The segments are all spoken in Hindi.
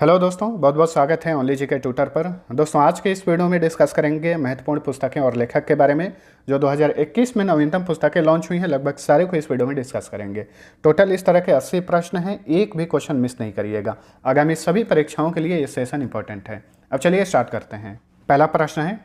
हेलो दोस्तों, बहुत बहुत स्वागत है ओनली जी के ट्यूटर पर। दोस्तों, आज के इस वीडियो में डिस्कस करेंगे महत्वपूर्ण पुस्तकें और लेखक के बारे में जो 2021 में नवीनतम पुस्तकें लॉन्च हुई हैं। लगभग सारे को इस वीडियो में डिस्कस करेंगे। टोटल इस तरह के 80 प्रश्न हैं, एक भी क्वेश्चन मिस नहीं करिएगा। आगामी सभी परीक्षाओं के लिए ये सेशन इंपॉर्टेंट है। अब चलिए स्टार्ट करते हैं। पहला प्रश्न है,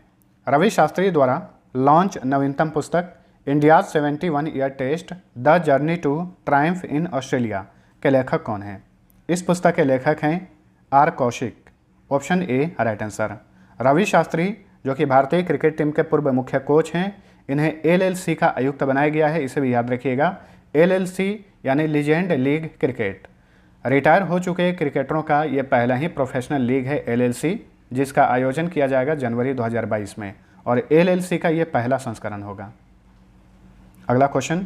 रवि शास्त्री द्वारा लॉन्च नवीनतम पुस्तक India's 71 year test the journey to triumph in Australia के लेखक कौन हैं? इस पुस्तक के लेखक हैं R Kaushik. Option A right answer. Ravi Shastri जो कि भारतीय क्रिकेट टीम के पूर्व मुख्य कोच हैं, इन्हें एलएलसी का आयुक्त बनाया गया है। इसे भी याद रखिएगा, एलएलसी यानी लीजेंड लीग क्रिकेट। रिटायर हो चुके क्रिकेटरों का ये पहला ही प्रोफेशनल लीग है एलएलसी, जिसका आयोजन किया जाएगा जनवरी 2022 में, और एलएलसी का ये पहला संस्करण होगा। अगला क्वेश्चन,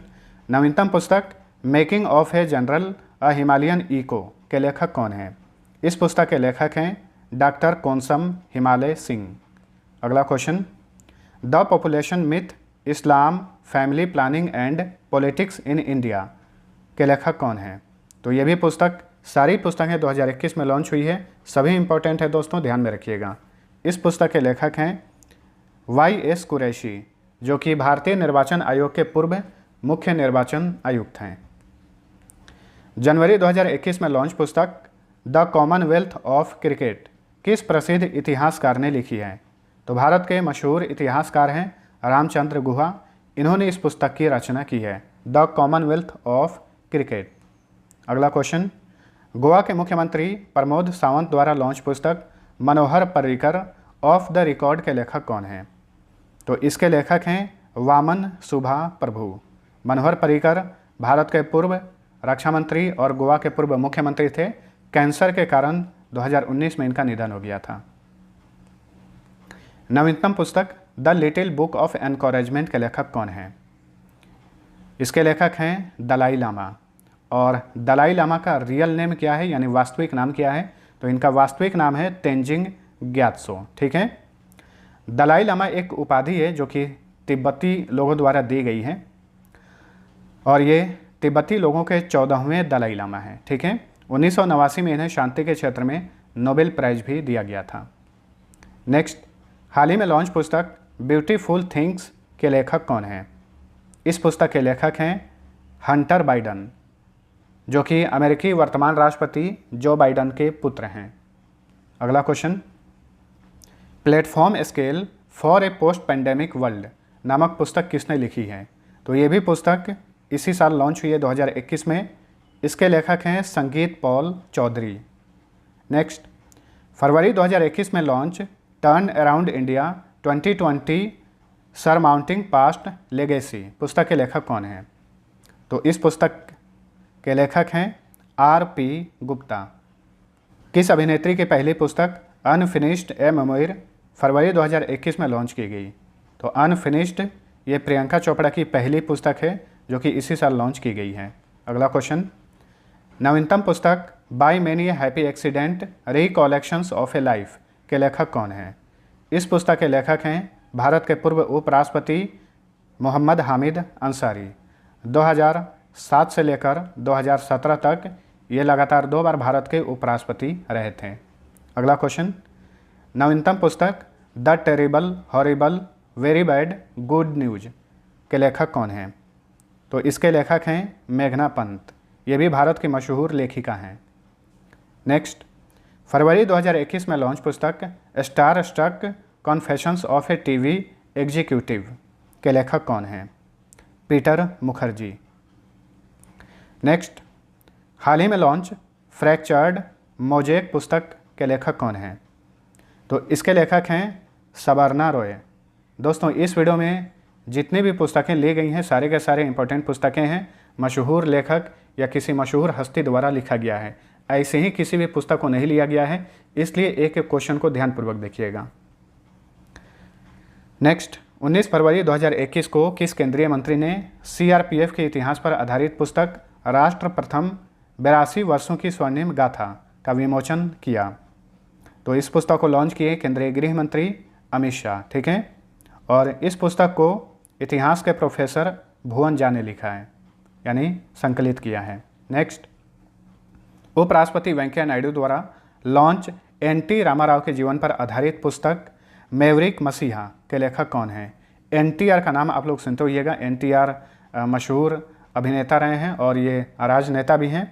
नवीनतम पुस्तक making of a general a Himalayan echo के लेखक कौन हैं? इस पुस्तक के लेखक हैं डॉक्टर कोनसम हिमालय सिंह। अगला question, the population myth Islam family planning and politics in India के लेखक कौन हैं? तो ये भी पुस्तक, सारी पुस्तकें 2021 में लॉन्च हुई है, सभी इंपॉर्टेंट है दोस्तों, ध्यान में रखिएगा। इस पुस्तक के लेखक हैं YS कुरैशी जो कि भारतीय निर्वाचन आयोग के पूर्व मुख्य निर्वाचन आयुक्त हैं। जनवरी 2021 में लॉन्च पुस्तक द कॉमनवेल्थ ऑफ क्रिकेट किस प्रसिद्ध इतिहासकार ने लिखी है? तो भारत के मशहूर इतिहासकार हैं रामचंद्र गुहा। इन्होंने इस पुस्तक की रचना की है, द कॉमनवेल्थ ऑफ क्रिकेट। अगला क्वेश्चन, गोवा के मुख्यमंत्री प्रमोद सावंत द्वारा लॉन्च पुस्तक Manohar Parrikar of the record के लेखक कौन हैं? तो इसके लेखक हैं वामन सुभा प्रभु। मनोहर पर्रिकर भारत के पूर्व रक्षा मंत्री और गोवा के पूर्व मुख्यमंत्री थे। कैंसर के कारण 2019 में इनका निधन हो गया था। नवीनतम पुस्तक the little book of encouragement के लेखक कौन हैं? इसके लेखक हैं दलाई लामा। और दलाई लामा का रियल नेम क्या है, यानी वास्तविक नाम क्या है? तो इनका वास्तविक नाम है तेंजिंग ग्यात्सो। ठीक है, दलाई लामा एक उपाधि है जो कि तिब्बती लोगों द्वारा दी गई है, और ये तिब्बती लोगों के 14वें दलाई लामा हैं। ठीक है, 1989 में इन्हें शांति के क्षेत्र में नोबेल प्राइज भी दिया गया था। नेक्स्ट, हाल ही में लॉन्च पुस्तक ब्यूटीफुल थिंग्स के लेखक कौन हैं? इस पुस्तक के लेखक हैं हंटर बाइडन जो कि अमेरिकी वर्तमान राष्ट्रपति जो बाइडन के पुत्र हैं। अगला question, platform scale for a post pandemic world नामक पुस्तक किसने लिखी है? तो ये भी पुस्तक इसी साल लॉन्च हुई है 2021 में। इसके लेखक हैं संगीत पॉल चौधरी। नेक्स्ट, फरवरी 2021 में launch turn around India 2020 surmounting past legacy पुस्तक के लेखक कौन हैं? तो इस पुस्तक के लेखक हैं RP गुप्ता। किस अभिनेत्री की पहली पुस्तक अनफिनिश्ड ए मेमोयर फरवरी 2021 में लॉन्च की गई? तो अनफिनिश्ड ये प्रियंका चोपड़ा की पहली पुस्तक है जो कि इसी साल लॉन्च की गई है। अगला क्वेश्चन, नवीनतम पुस्तक by many happy accident recollections of a life के लेखक कौन हैं? इस पुस्तक के लेखक हैं भारत के पूर्व उपराष्ट्रपति मोहम्मद हामिद अंसारी। 2007 से लेकर 2017 तक ये लगातार 2 बार भारत के उपराष्ट्रपति रहे थे। अगला क्वेश्चन, नवीनतम पुस्तक the terrible horrible very bad good news के लेखक कौन हैं? तो इसके लेखक हैं मेघना पंत। ये भी भारत की मशहूर लेखिका हैं। नेक्स्ट, फरवरी 2021 में लॉन्च पुस्तक star struck confessions of a TV executive के लेखक कौन हैं? पीटर मुखर्जी। नेक्स्ट, हाल ही में लॉन्च फ्रैक्चर्ड मोजेक पुस्तक के लेखक कौन हैं? तो इसके लेखक हैं सवर्णा रॉय। दोस्तों, इस वीडियो में जितनी भी पुस्तकें ली गई हैं सारे के सारे इंपॉर्टेंट पुस्तकें हैं, मशहूर लेखक या किसी मशहूर हस्ती द्वारा लिखा गया है। ऐसे ही किसी भी पुस्तक को नहीं लिया गया है, इसलिए एक एक क्वेश्चन को ध्यानपूर्वक देखिएगा। नेक्स्ट, 19 फरवरी 2021 को किस केंद्रीय मंत्री ने CRPF के इतिहास पर आधारित पुस्तक राष्ट्र प्रथम 82 वर्षों की स्वर्णिम गाथा का विमोचन किया? तो इस पुस्तक को लॉन्च किए केंद्रीय गृह मंत्री अमित शाह। ठीक है, और इस पुस्तक को इतिहास के प्रोफेसर भुवन झा ने लिखा है, यानी संकलित किया है। नेक्स्ट, उपराष्ट्रपति वेंकैया नायडू द्वारा लॉन्च एन.टी. रामाराव के जीवन पर आधारित पुस्तक मैवरिक मसीहा के लेखक कौन हैं? एनटीआर का नाम आप लोग सुनते होइएगा। एनटीआर मशहूर अभिनेता रहे हैं और ये राजनेता भी हैं।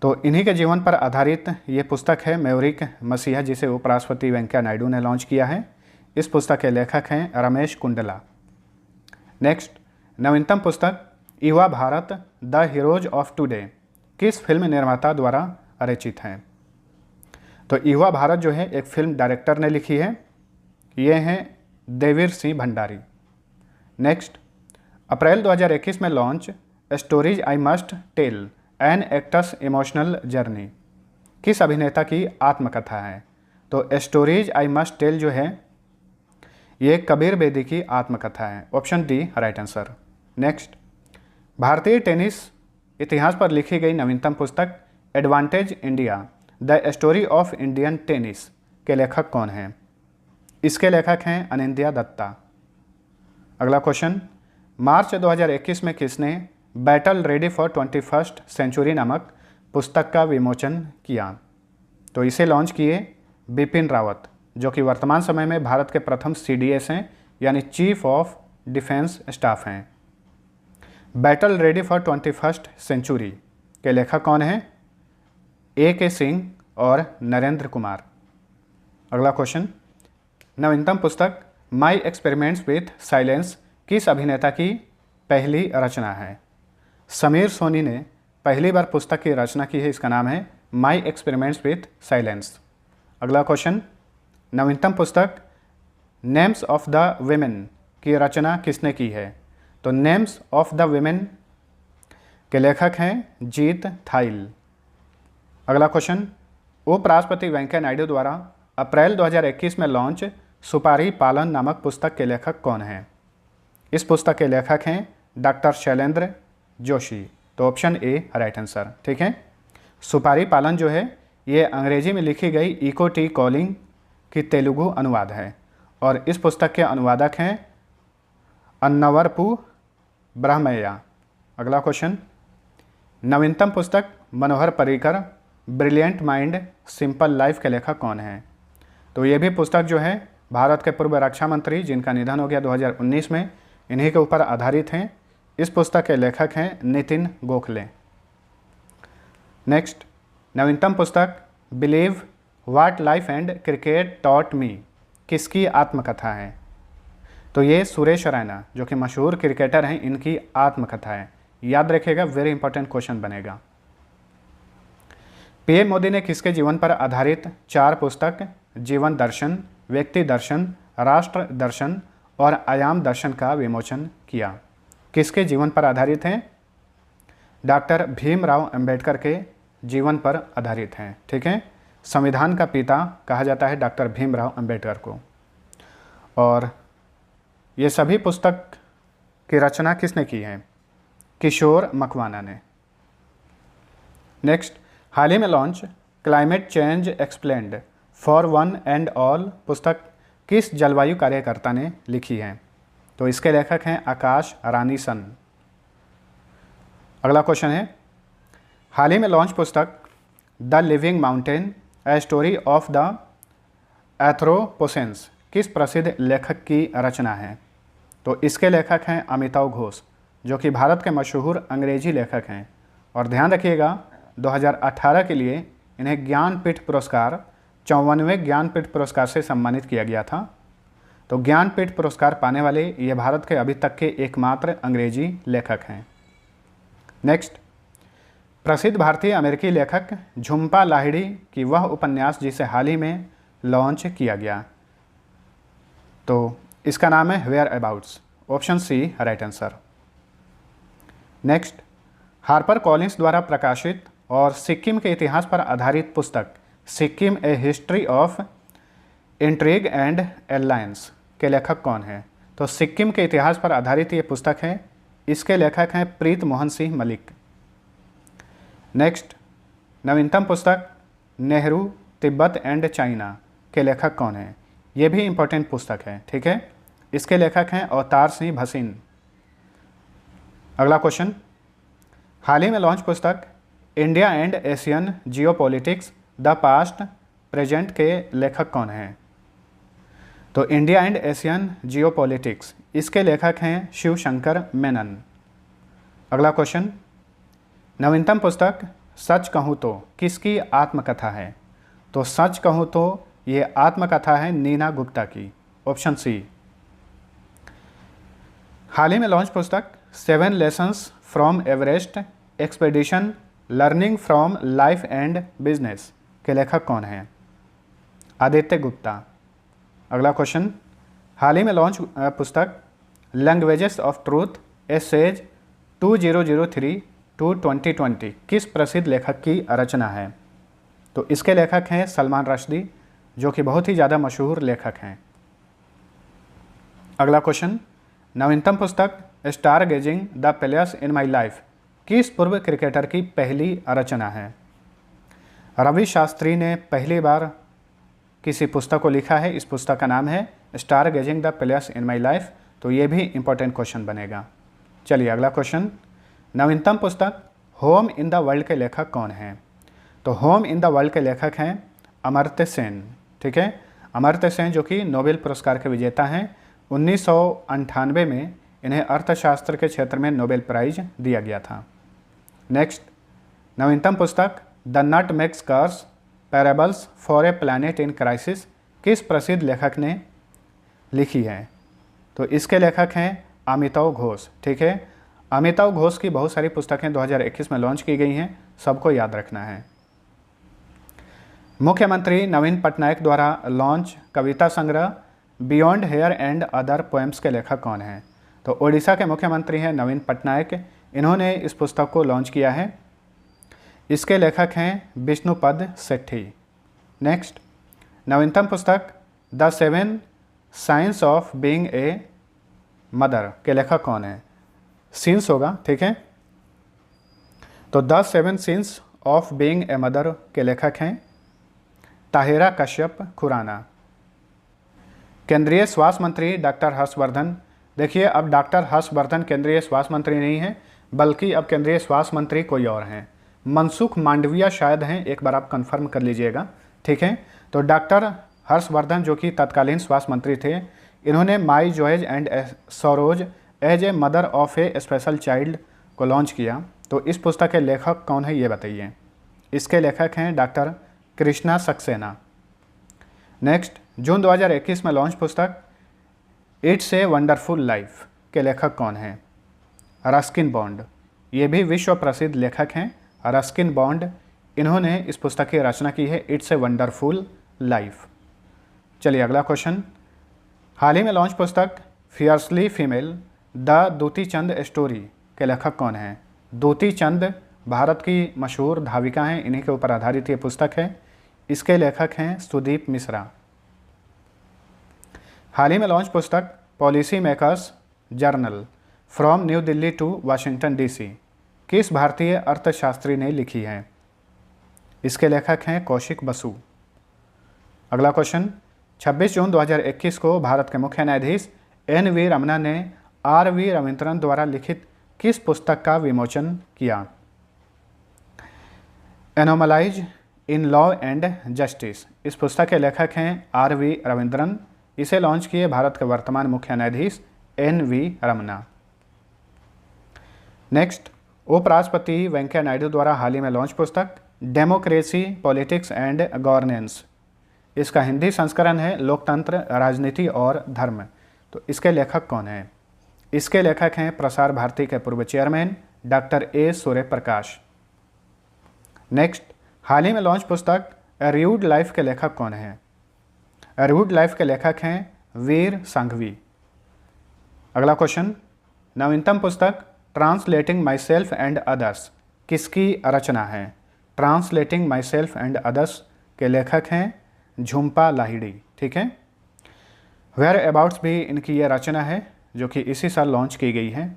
तो इन्हीं के जीवन पर आधारित ये पुस्तक है मैवरिक मसीहा, जिसे उपराष्ट्रपति वेंकैया नायडू ने लॉन्च किया है। इस पुस्तक के लेखक हैं रमेश कुंडला। नेक्स्ट, नवीनतम पुस्तक युवा Bharat the heroes of today किस फिल्म निर्माता द्वारा रचित है? तो युवा भारत जो है एक फिल्म डायरेक्टर ने लिखी है, ये हैं देवीर सिंह भंडारी। नेक्स्ट, अप्रैल 2021 में launch stories I must tell an actor's emotional journey किस अभिनेता की आत्मकथा है? तो स्टोरीज आई मस्ट टेल जो है ये कबीर बेदी की आत्मकथा है। Option D right answer. Next, भारतीय टेनिस इतिहास पर लिखी गई नवीनतम पुस्तक advantage India the story of Indian tennis के लेखक कौन हैं? इसके लेखक हैं अनिंद्या दत्ता। अगला क्वेश्चन, मार्च 2021 में किसने battle ready for 21st century नामक पुस्तक का विमोचन किया? तो इसे लॉन्च किए बिपिन रावत, जो कि वर्तमान समय में भारत के प्रथम CDS हैं, यानी चीफ ऑफ डिफेंस स्टाफ हैं। Battle ready for 21st century के लेखक कौन हैं? A.K. सिंह और नरेंद्र कुमार। अगला क्वेश्चन, नवीनतम पुस्तक माई एक्सपेरिमेंट्स विथ साइलेंस किस अभिनेता की पहली रचना है? समीर सोनी ने पहली बार पुस्तक की रचना की है, इसका नाम है माई एक्सपेरिमेंट्स विथ साइलेंस। अगला क्वेश्चन, नवीनतम पुस्तक नेम्स ऑफ द विमेन की रचना किसने की है? तो नेम्स ऑफ द विमेन के लेखक हैं जीत थाइल। अगला क्वेश्चन, उपराष्ट्रपति वेंकैया नायडू द्वारा अप्रैल 2021 में लॉन्च सुपारी पालन नामक पुस्तक के लेखक कौन हैं? इस पुस्तक के लेखक हैं डॉक्टर शैलेंद्र जोशी। तो ऑप्शन ए राइट आंसर। ठीक है, सुपारी पालन जो है ये अंग्रेजी में लिखी गई इको टी कॉलिंग की तेलुगु अनुवाद है और इस पुस्तक के अनुवादक हैं अन्नवरपु ब्रह्मैया। अगला क्वेश्चन, नवीनतम पुस्तक Manohar Parrikar brilliant mind simple life के लेखक कौन हैं? तो ये भी पुस्तक जो है भारत के पूर्व रक्षा मंत्री जिनका निधन हो गया 2019 में, इन्हीं के ऊपर आधारित हैं। इस पुस्तक के लेखक हैं नितिन गोखले। नेक्स्ट, नवीनतम पुस्तक believe what life and cricket taught me किसकी आत्मकथा है? तो ये सुरेश रैना जो कि मशहूर क्रिकेटर हैं, इनकी आत्मकथा है। याद रखिएगा, वेरी इंपॉर्टेंट क्वेश्चन बनेगा। पीएम मोदी ने किसके जीवन पर आधारित 4 पुस्तक जीवन दर्शन, व्यक्ति दर्शन, राष्ट्र दर्शन और आयाम दर्शन का विमोचन किया? किसके जीवन पर आधारित हैं? डॉक्टर भीमराव अंबेडकर के जीवन पर आधारित हैं। ठीक है, संविधान का पिता कहा जाता है डॉक्टर भीमराव अंबेडकर को। और ये सभी पुस्तक की रचना किसने की है? किशोर मकवाना ने। नेक्स्ट, हाल ही में launch climate change explained for one and all पुस्तक किस जलवायु कार्यकर्ता ने लिखी है? तो इसके लेखक हैं आकाश रानी सन। अगला क्वेश्चन है, हाल ही में लॉन्च पुस्तक the living mountain a story of the Anthropocene किस प्रसिद्ध लेखक की रचना है? तो इसके लेखक हैं अमिताव घोष, जो कि भारत के मशहूर अंग्रेजी लेखक हैं। और ध्यान रखिएगा, 2018 के लिए इन्हें ज्ञानपीठ पुरस्कार 54वें ज्ञानपीठ पुरस्कार से सम्मानित किया गया था। तो ज्ञानपीठ पुरस्कार पाने वाले ये भारत के अभी तक के एकमात्र अंग्रेजी लेखक हैं। नेक्स्ट, प्रसिद्ध भारतीय अमेरिकी लेखक झुम्पा लाहिड़ी की वह उपन्यास जिसे हाल ही में लॉन्च किया गया, तो इसका नाम है whereabouts. Option C right answer. Next, Harper Collins द्वारा प्रकाशित और सिक्किम के इतिहास पर आधारित पुस्तक Sikkim a history of intrigue and alliance के लेखक कौन है? तो सिक्किम के इतिहास पर आधारित ये पुस्तक है। इसके लेखक हैं प्रीत मोहन सिंह मलिक। नेक्स्ट, नवीनतम पुस्तक नेहरू तिब्बत एंड चाइना के लेखक कौन है? ये भी इंपॉर्टेंट पुस्तक है। ठीक है, इसके लेखक हैं अवतार सिंह भसीन। अगला क्वेश्चन, हाल ही में लॉन्च पुस्तक India and Asian geopolitics the past present के लेखक कौन हैं? तो इंडिया एंड एशियन जियोपॉलिटिक्स, इसके लेखक हैं शिव शंकर मेनन। अगला क्वेश्चन, नवीनतम पुस्तक सच कहूँ तो किसकी आत्मकथा है? तो सच कहूँ तो ये आत्मकथा है नीना गुप्ता की, ऑप्शन सी। हाल ही में लॉन्च पुस्तक 7 lessons from Everest expedition learning from life and business के लेखक कौन हैं? आदित्य गुप्ता। अगला क्वेश्चन, हाल ही में लॉन्च पुस्तक languages of truth essays 2003 to 2020 किस प्रसिद्ध लेखक की रचना है? तो इसके लेखक हैं सलमान रश्दी, जो कि बहुत ही ज़्यादा मशहूर लेखक हैं। अगला क्वेश्चन, नवीनतम पुस्तक star gazing the players in my life किस पूर्व क्रिकेटर की पहली रचना है? रवि शास्त्री ने पहली बार किसी पुस्तक को लिखा है। इस पुस्तक का नाम है star gazing the players in my life. तो ये भी इंपॉर्टेंट क्वेश्चन बनेगा। चलिए अगला क्वेश्चन, नवीनतम पुस्तक होम इन द वर्ल्ड के लेखक कौन हैं? तो होम इन द वर्ल्ड के लेखक हैं अमर्त्य सेन। ठीक है, अमर्त्य सेन जो कि नोबेल पुरस्कार के विजेता हैं। 1998 में इन्हें अर्थशास्त्र के क्षेत्र में नोबेल प्राइज दिया गया था। नेक्स्ट, नवीनतम पुस्तक the nutmeg's curse parables for a planet in crisis किस प्रसिद्ध लेखक ने लिखी है? तो इसके लेखक हैं अमिताव घोष। ठीक है, अमिताव घोष की बहुत सारी पुस्तकें 2021 में लॉन्च की गई हैं, सबको याद रखना है। मुख्यमंत्री नवीन पटनायक द्वारा लॉन्च कविता संग्रह beyond here and other poems के लेखक कौन हैं? तो ओडिशा के मुख्यमंत्री हैं नवीन पटनायक, इन्होंने इस पुस्तक को लॉन्च किया है। इसके लेखक हैं विष्णुपद सेठी। नेक्स्ट, नवीनतम पुस्तक the 7 science of being a mother के लेखक कौन है? सीन्स होगा। ठीक है, तो the 7 scenes of being a mother के लेखक हैं ताहिरा कश्यप खुराना। केंद्रीय स्वास्थ्य मंत्री डॉक्टर हर्षवर्धन, देखिए अब डॉक्टर हर्षवर्धन केंद्रीय स्वास्थ्य मंत्री नहीं हैं, बल्कि अब केंद्रीय स्वास्थ्य मंत्री कोई और हैं। मनसुख मांडविया शायद हैं, एक बार आप कंफर्म कर लीजिएगा। ठीक है, तो डॉक्टर हर्षवर्धन जो कि तत्कालीन स्वास्थ्य मंत्री थे, इन्होंने my joys and sorrows as a mother of a special child को लॉन्च किया। तो इस पुस्तक के लेखक कौन है ये बताइए? इसके लेखक हैं डॉक्टर कृष्णा सक्सेना। नेक्स्ट, जून 2021 में लॉन्च पुस्तक इट्स ए वंडरफुल लाइफ के लेखक कौन हैं? रस्किन बॉन्ड, ये भी विश्व प्रसिद्ध लेखक हैं रस्किन बॉन्ड, इन्होंने इस पुस्तक की रचना की है इट्स ए वंडरफुल लाइफ। चलिए अगला क्वेश्चन, हाल ही में लॉन्च पुस्तक fiercely female the Dutee Chand story के लेखक कौन हैं? दूती चंद भारत की मशहूर धाविका हैं, इन्हीं के ऊपर आधारित ये पुस्तक है। इसके लेखक हैं सुदीप मिश्रा। हाल ही में लॉन्च पुस्तक policy makers journal from New Delhi to Washington DC किस भारतीय अर्थशास्त्री ने लिखी है? इसके लेखक हैं कौशिक बसु। अगला क्वेश्चन, 26 जून 2021 को भारत के मुख्य न्यायाधीश NV रमन्ना ने RV रविंद्रन द्वारा लिखित किस पुस्तक का विमोचन किया? एनोमलाइज इन लॉ एंड जस्टिस, इस पुस्तक के लेखक हैं RV रविंद्रन। इसे लॉन्च किए भारत के वर्तमान मुख्य न्यायाधीश NV रमन्ना। नेक्स्ट, उपराष्ट्रपति वेंकैया नायडू द्वारा हाल ही में लॉन्च पुस्तक डेमोक्रेसी पॉलिटिक्स एंड गवर्नेंस, इसका हिंदी संस्करण है लोकतंत्र राजनीति और धर्म। तो इसके लेखक कौन हैं? इसके लेखक हैं प्रसार भारती के पूर्व chairman doctor A Suryaprakash. Next, हाल ही में लॉन्च पुस्तक ए रूड लाइफ के लेखक कौन हैं? ए रूड लाइफ के लेखक हैं वीर सांघवी। अगला क्वेश्चन, नवीनतम पुस्तक translating my self and others किसकी रचना है? Translating my self and others के लेखक हैं झुम्पा लाहिड़ी। ठीक है, वेयर अबाउट्स भी इनकी ये रचना है जो कि इसी साल लॉन्च की गई है।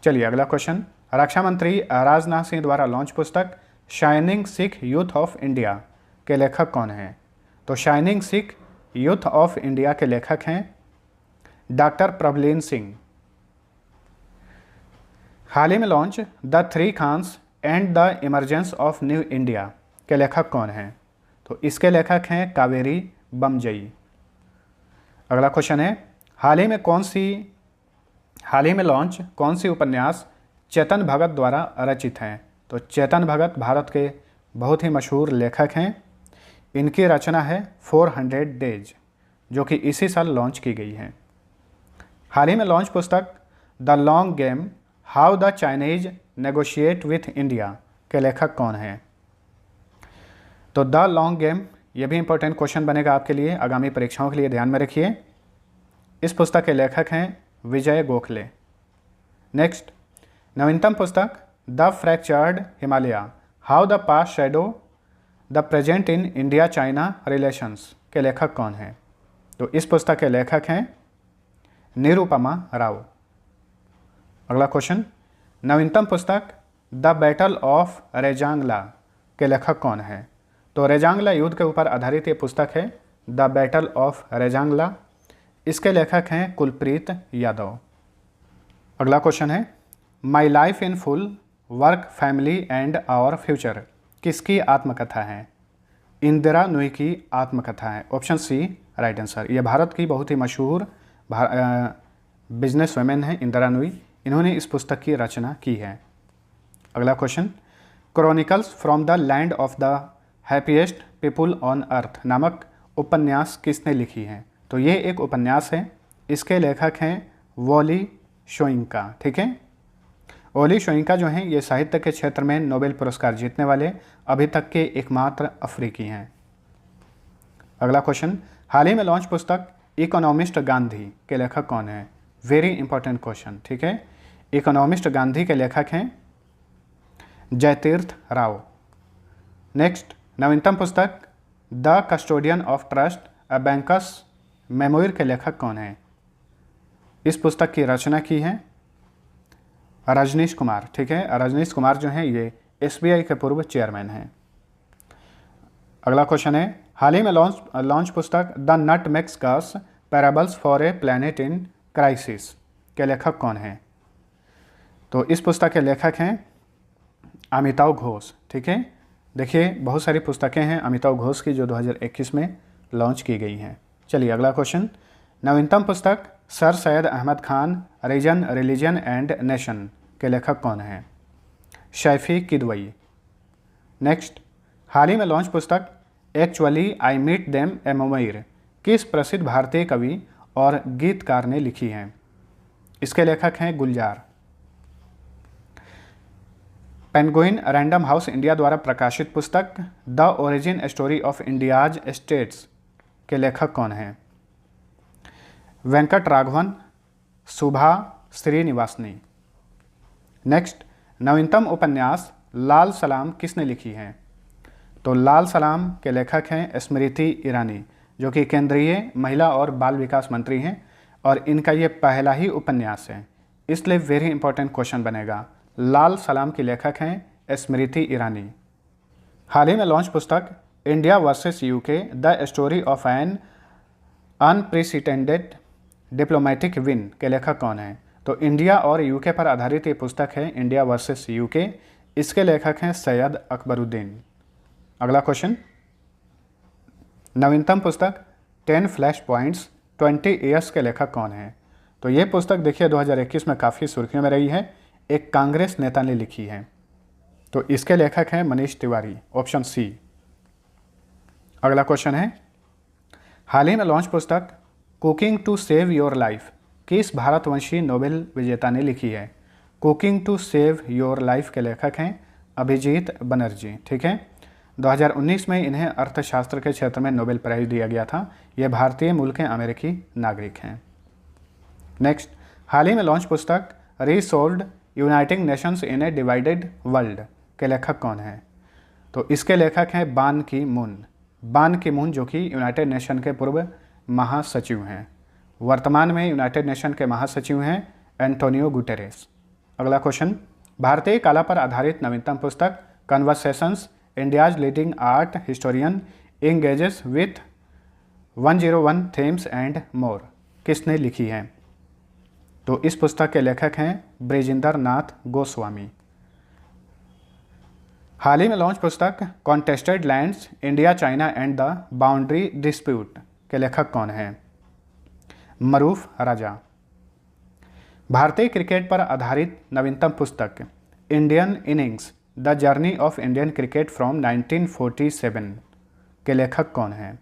चलिए अगला क्वेश्चन, रक्षा मंत्री राजनाथ सिंह द्वारा लॉन्च पुस्तक shining Sikh youth of India के लेखक कौन हैं? तो shining Sikh youth of India के लेखक हैं डॉक्टर प्रभलीन सिंह। हाल ही में launch the 3 Khans and the emergence of New India के लेखक कौन हैं? तो इसके लेखक हैं कावेरी बमजई। अगला क्वेश्चन है, हाल ही में लॉन्च कौन सी उपन्यास चेतन भगत द्वारा रचित हैं? तो चेतन भगत भारत के बहुत ही मशहूर लेखक हैं। इनकी रचना है 400 डेज, जो कि इसी साल लॉन्च की गई है। हाल ही में लॉन्च पुस्तक the long game, how the Chinese negotiate with India के लेखक कौन हैं? तो द लॉन्ग गेम, ये भी इंपॉर्टेंट क्वेश्चन बनेगा आपके लिए आगामी परीक्षाओं के लिए, ध्यान में रखिए। इस पुस्तक के लेखक हैं विजय गोखले। नेक्स्ट, नवीनतम पुस्तक the fractured Himalaya, how the past shadow the present in India China relations के लेखक कौन हैं? तो इस पुस्तक के लेखक हैं निरुपमा राव। अगला क्वेश्चन, नवीनतम पुस्तक द बैटल ऑफ रेजांगला के लेखक कौन है? तो रेजांगला युद्ध के ऊपर आधारित ये पुस्तक है, द बैटल ऑफ रेजांगला। इसके लेखक हैं कुलप्रीत यादव। अगला क्वेश्चन है, my life in full, work, family and our future किसकी आत्मकथा है? इंदिरा नूई की आत्मकथा है। Option C right answer. ये भारत की बहुत ही मशहूर बिजनेस वुमेन है इंदिरा नूई, इन्होंने इस पुस्तक की रचना की है। अगला question, chronicles from the land of the happiest people on earth नामक उपन्यास किसने लिखी है? तो ये एक उपन्यास है, इसके लेखक हैं वॉली शोइंका। ठीक है, वॉली शोइंका जो हैं ये साहित्य के क्षेत्र में नोबेल पुरस्कार जीतने वाले अभी तक के एकमात्र अफ्रीकी हैं। अगला क्वेश्चन, हाल ही में लॉन्च पुस्तक इकोनॉमिस्ट गांधी के लेखक कौन है? Very important question. ठीक है, इकोनॉमिस्ट गांधी के लेखक हैं जयतीर्थ राव। नेक्स्ट, नवीनतम पुस्तक the custodian of trust, a bankers memoir के लेखक कौन है? इस पुस्तक की रचना की है रजनीश कुमार। ठीक है, रजनीश कुमार जो हैं ये SBI के पूर्व चेयरमैन हैं। अगला क्वेश्चन है, हाल ही में लॉन्च पुस्तक the nutmeg's curse, parables for a planet in crisis के लेखक कौन हैं? तो इस पुस्तक के लेखक हैं अमिताव घोष। ठीक है, देखिए बहुत सारी पुस्तकें हैं अमिताव घोष की जो 2021 में लॉन्च की गई हैं। चलिए अगला क्वेश्चन, नवीनतम पुस्तक sir Syed Ahmad Khan, reason, religion and nation के लेखक कौन हैं? शैफी किदवई। नेक्स्ट, हाल ही में लॉन्च पुस्तक actually I met them a memoir किस प्रसिद्ध भारतीय कवि और गीतकार ने लिखी है? इसके लेखक हैं गुलजार। पेंगुइन रैंडम हाउस इंडिया द्वारा प्रकाशित पुस्तक the origin story of India's states के लेखक कौन हैं? वेंकट राघवन, सुभा श्रीनिवासनी। नेक्स्ट, नवीनतम उपन्यास लाल सलाम किसने लिखी है? तो लाल सलाम के लेखक हैं स्मृति ईरानी, जो कि केंद्रीय महिला और बाल विकास मंत्री हैं, और इनका ये पहला ही उपन्यास है, इसलिए वेरी इंपॉर्टेंट क्वेश्चन बनेगा। लाल सलाम की लेखक हैं स्मृति ईरानी। हाल ही में लॉन्च पुस्तक India versus UK, the story of an unprecedented diplomatic win के लेखक कौन हैं? तो इंडिया और यूके पर आधारित ये पुस्तक है इंडिया वर्सेस यूके, इसके लेखक हैं सैयद अकबरुद्दीन। अगला क्वेश्चन, नवीनतम पुस्तक 10 फ्लैश पॉइंट्स 20 ईयर्स के लेखक कौन हैं? तो ये पुस्तक देखिए 2021 में काफ़ी सुर्खियों में रही है, एक कांग्रेस नेता ने लिखी है, तो इसके लेखक हैं मनीष तिवारी। Option C. अगला क्वेश्चन है, हाल ही में लॉन्च पुस्तक cooking to save your life किस भारतवंशी नोबेल विजेता ने लिखी है? Cooking to save your life के लेखक हैं अभिजीत बनर्जी। ठीक है, 2019 में इन्हें अर्थशास्त्र के क्षेत्र में नोबेल प्राइज़ दिया गया था। ये भारतीय मूल के अमेरिकी नागरिक हैं। नेक्स्ट, हाल ही में लॉन्च पुस्तक रीसोल्व्ड यूनाइटिंग नेशंस इन ए डिवाइडेड वर्ल्ड के लेखक कौन हैं? तो इसके लेखक हैं बान की मून। बान की मून जो कि यूनाइटेड नेशन के पूर्व महासचिव हैं, वर्तमान में यूनाइटेड नेशन के महासचिव हैं एंटोनियो गुटेरेस। अगला क्वेश्चन, भारतीय कला पर आधारित नवीनतम पुस्तक conversations India's leading art historian engages with 101 themes and more किसने लिखी है? तो इस पुस्तक के लेखक हैं ब्रिजेंद्र नाथ गोस्वामी। हाल ही में लॉन्च पुस्तक contested lands India China and the boundary dispute के लेखक कौन हैं? मरूफ राजा। भारतीय क्रिकेट पर आधारित नवीनतम पुस्तक Indian innings the journey of Indian cricket from 1947 के लेखक कौन हैं?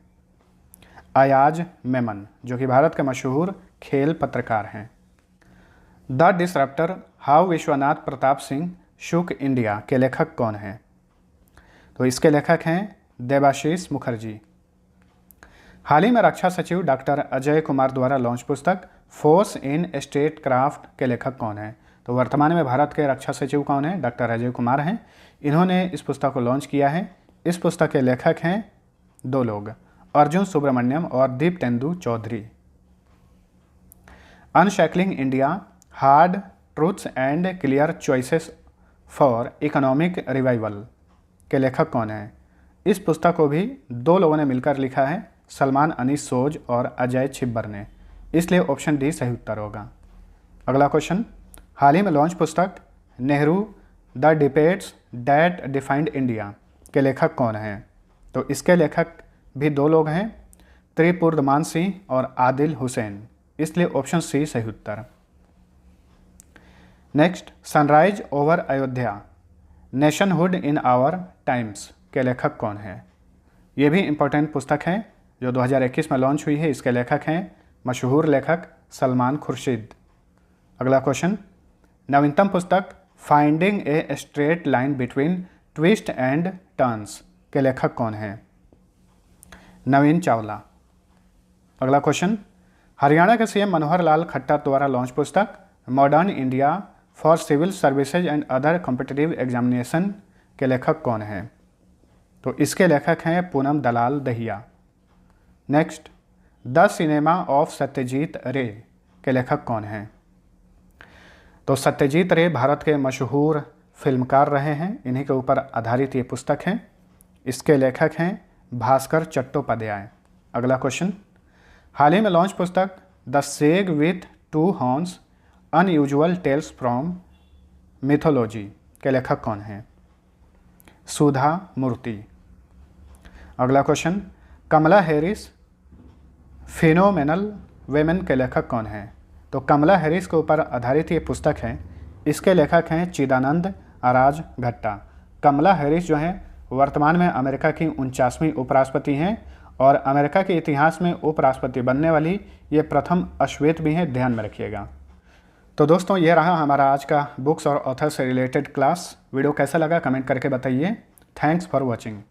अयाज मेमन, जो कि भारत के मशहूर खेल पत्रकार हैं। The disruptor how Vishwanath Pratap Singh shook India के लेखक कौन हैं? तो इसके लेखक हैं देबाशीष मुखर्जी। हाल ही में रक्षा सचिव डॉक्टर अजय कुमार द्वारा लॉन्च पुस्तक फोर्स इन स्टेट क्राफ्ट के लेखक कौन हैं? तो वर्तमान में भारत के रक्षा सचिव कौन हैं? डॉक्टर अजय कुमार हैं। इन्होंने इस पुस्तक को लॉन्च किया है। इस पुस्तक के लेखक हैं दो लोग, अर्जुन सुब्रमण्यम और Dipatendu Chaudhary. Unshackling India hard truths and clear choices for economic revival के लेखक कौन हैं? इस पुस्तक को भी दो लोगों ने मिलकर लिखा है, सलमान अनीस सोज और अजय छिब्बर ने, इसलिए ऑप्शन डी सही उत्तर होगा। अगला क्वेश्चन, हाल ही में लॉन्च पुस्तक Nehru the debates that defined India के लेखक कौन हैं? तो इसके लेखक भी दो लोग हैं, त्रिपुरदमान सिंह और आदिल हुसैन, इसलिए ऑप्शन सी सही उत्तर। Next, sunrise over Ayodhya nationhood in our times के लेखक कौन है? ये भी इम्पोर्टेंट पुस्तक है जो 2021 में लॉन्च हुई है। इसके लेखक हैं मशहूर लेखक सलमान खुर्शीद। अगला क्वेश्चन, नवीनतम पुस्तक finding a straight line between twist and turns के लेखक कौन हैं? नवीन चावला। अगला क्वेश्चन, हरियाणा के सीएम मनोहर लाल खट्टर द्वारा लॉन्च पुस्तक modern India for civil services and other competitive examination के लेखक कौन हैं? तो इसके लेखक हैं Poonam Dalal Dahiya. Next, the cinema of Satyajit Ray के लेखक कौन हैं? तो सत्यजीत रे भारत के मशहूर फिल्मकार रहे हैं, इन्हीं के ऊपर आधारित ये पुस्तक है। इसके लेखक हैं भास्कर चट्टोपाध्याय। अगला क्वेश्चन, हाल ही में लॉन्च पुस्तक the sage with two horns unusual tales from mythology के लेखक कौन हैं? सुधा मूर्ति। अगला question, Kamala Harris phenomenal women के लेखक कौन हैं? तो कमला हैरिस के ऊपर आधारित ये पुस्तक है। इसके लेखक हैं चिदानंद आराज घट्टा। कमला हैरिस जो हैं वर्तमान में अमेरिका की 49वीं उपराष्ट्रपति हैं और अमेरिका के इतिहास में उपराष्ट्रपति बनने वाली ये प्रथम अश्वेत भी हैं, ध्यान में रखिएगा। तो दोस्तों, ये रहा हमारा आज का बुक्स और ऑथर से रिलेटेड क्लास। वीडियो कैसा लगा कमेंट करके बताइए। Thanks for watching.